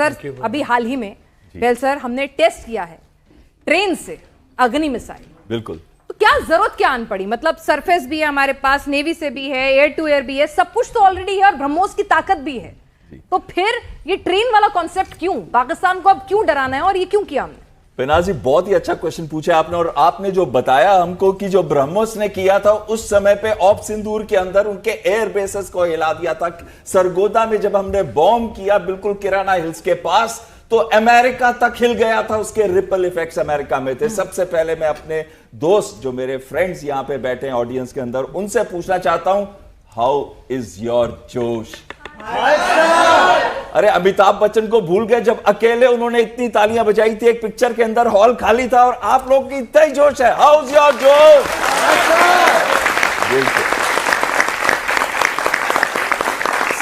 Sir अभी हाल ही में bell sir हमने टेस्ट किया है ट्रेन से अग्नि मिसाइल। बिल्कुल। तो क्या जरूरत क्या आन पड़ी? मतलब सरफेस भी है हमारे पास, नेवी से भी है, एयर टू एयर भी है, सब कुछ तो ऑलरेडी है और ब्रह्मोस की ताकत भी है। तो फिर ये ट्रेन वाला कॉन्सेप्ट क्यों? पाकिस्तान को अब क्यों डराना है और ये क्यों किया हमने? पिनाजी बहुत ही अच्छा क्वेश्चन पूछा आपने, और आपने जो बताया हमको कि जो ब्रह्मोस ने किया था उस समय पे ऑप सिंदूर के अंदर उनके एयर बेसेस को हिला दिया था। सरगोदा में जब हमने बॉम्ब किया बिल्कुल किराना हिल्स के पास, तो अमेरिका तक हिल गया था, उसके रिपल इफेक्ट्स अमेरिका में थे। सबसे पहले मैं अपने दोस्त जो मेरे फ्रेंड्स यहां पे बैठे हैं ऑडियंस के अंदर, उनसे पूछना चाहता हूं, हाउ इज योर जोश? अरे अमिताभ बच्चन को भूल गए जब अकेले उन्होंने इतनी तालियां बजाई थी एक पिक्चर के अंदर, हॉल खाली था, और आप लोग की इतना ही जोश है। हाउ इज योर जोश?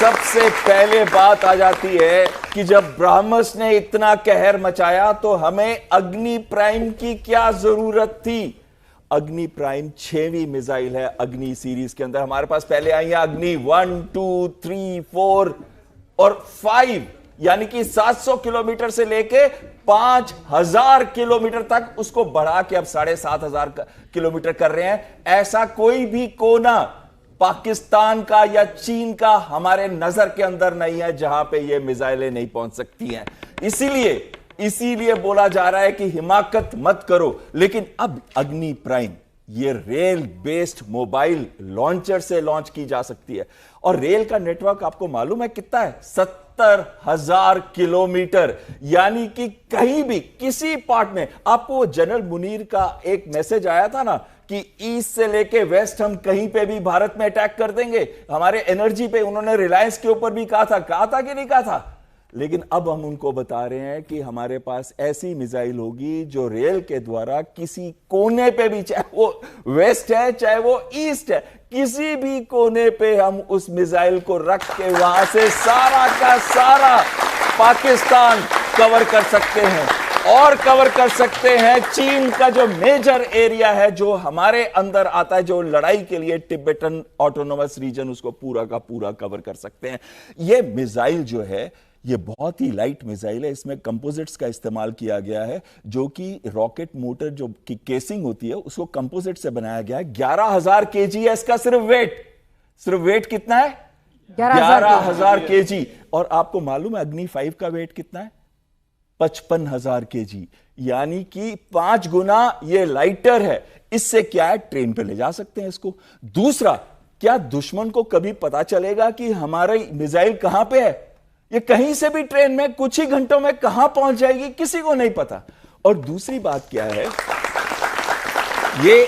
सबसे पहले बात आ जाती है कि जब ब्रह्मोस ने इतना कहर मचाया तो हमें अग्नि प्राइम की क्या जरूरत थी? अग्नि प्राइम 6वीं मिसाइल है अग्नि सीरीज के अंदर। हमारे पास पहले आई है अग्नि 1, 2, 3, 4 और 5, यानी कि 700 किलोमीटर से लेके 5000 किलोमीटर तक उसको बढ़ा के अब 7500 किलोमीटर कर रहे हैं। ऐसा कोई भी कोना पाकिस्तान का या चीन का हमारे नजर के अंदर नहीं है जहां पे ये मिसाइलें नहीं पहुंच सकती हैं। इसीलिए बोला जा रहा है कि हिमाकत मत करो। लेकिन अब अग्नि प्राइम ये रेल बेस्ड मोबाइल लॉन्चर से लॉन्च की जा सकती है, और रेल का नेटवर्क आपको मालूम है कितना है? 70,000 किलोमीटर, यानी कि कहीं भी किसी पार्ट में। आपको जनरल मुनीर का एक मैसेज आया था ना कि ईस्ट से लेके वेस्ट हम कहीं पे भी भारत में अटैक कर देंगे हमारे एनर्जी पे। उन्होंने रिलायंस के ऊपर भी कहा था कि नहीं कहा था? लेकिन अब हम उनको बता रहे हैं कि हमारे पास ऐसी मिसाइल होगी जो रेल के द्वारा किसी कोने पे भी, चाहे वो वेस्ट है चाहे वो ईस्ट है, किसी भी कोने पे हम उस मिसाइल को रख के वहां से सारा का सारा पाकिस्तान कवर कर सकते हैं। और कवर कर सकते हैं चीन का जो मेजर एरिया है जो हमारे अंदर आता है, जो लड़ाई के लिए तिब्बतन ऑटोनोमस रीजन, उसको पूरा का पूरा कवर कर सकते हैं। यह मिसाइल जो है ये बहुत ही लाइट मिसाइल है। इसमें कंपोजिट्स का इस्तेमाल किया गया है, जो कि रॉकेट मोटर जो की केसिंग होती है उसको कंपोजिट से बनाया गया है। 11,000 केजी है इसका सिर्फ वेट कितना है? 11,000 केजी। और आपको मालूम है अग्नि 5 का वेट कितना है? 55,000 केजी, यानी कि 5 गुना ये लाइटर है। इससे क्या है, ट्रेन पे ले जा सकते हैं इसको। दूसरा, क्या दुश्मन को कभी पता चलेगा कि हमारी मिसाइल कहां पे है? ये कहीं से भी ट्रेन में कुछ ही घंटों में कहां पहुंच जाएगी किसी को नहीं पता। और दूसरी बात क्या है, ये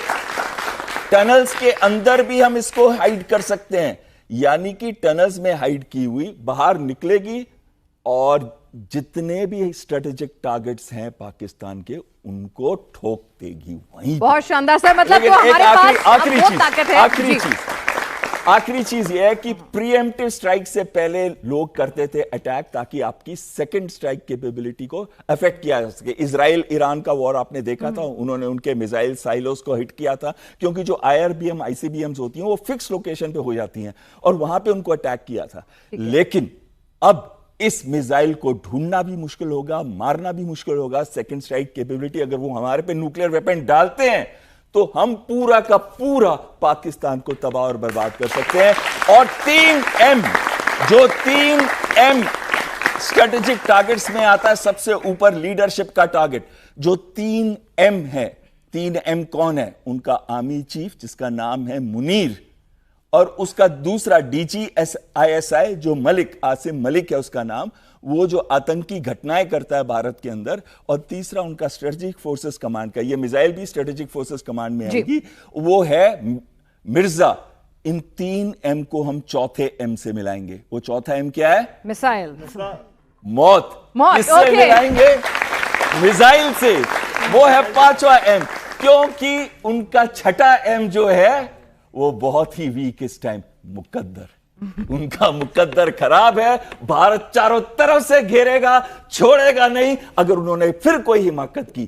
टनल्स के अंदर भी हम इसको हाइड कर सकते हैं, यानी कि टनल्स में हाइड की हुई बाहर निकलेगी और जितने भी स्ट्रेटेजिक टारगेट्स हैं पाकिस्तान के उनको ठोक देगी वहीं। बहुत शानदार सर, मतलब तो हमारे पास आखिरी चीज यह है कि प्रीएम्प्टिव स्ट्राइक से पहले लोग करते थे अटैक ताकि आपकी सेकंड स्ट्राइक कैपेबिलिटी को अफेक्ट किया जा सके। इजराइल ईरान का वॉर आपने देखा था, उन्होंने उनके मिसाइल साइलोस को हिट किया था, क्योंकि जो आईआरबीएम आईसीबीएम्स होती हैं वो फिक्स लोकेशन पे हो जाती हैं, और वहां पे उनको अटैक किया था। लेकिन अब इस मिसाइल को ढूंढना भी मुश्किल होगा, मारना भी मुश्किल होगा। सेकंड स्ट्राइक कैपेबिलिटी, अगर वो हमारे पे न्यूक्लियर वेपन डालते हैं तो हम पूरा का पूरा पाकिस्तान को तबाह और बर्बाद कर सकते हैं। और 3M, जो 3M स्ट्रेटेजिक टारगेट्स में आता है, सबसे ऊपर लीडरशिप का टारगेट जो 3M है। 3M कौन है? उनका आर्मी चीफ जिसका नाम है मुनीर, और उसका दूसरा DGSI जो आसिम मलिक है उसका नाम, वो जो आतंकी घटनाएं करता है भारत के अंदर। और तीसरा उनका स्ट्रेटेजिक फोर्सेस कमांड का, ये मिसाइल भी स्ट्रेटेजिक फोर्सेस कमांड में आएगी, वो है मिर्जा। इन 3M को हम चौथे M से मिलाएंगे। वो चौथा M क्या है? मिसाइल, मौत। किससे मिलाएंगे? मिसाइल से। वो है 5वां M, क्योंकि उनका छठा M जो है वो बहुत ही वीक इस टाइम, मुकद्दर। उनका मुकद्दर खराब है, भारत चारों तरफ से घेरेगा, छोड़ेगा नहीं। अगर उन्होंने फिर कोई हिमाकत की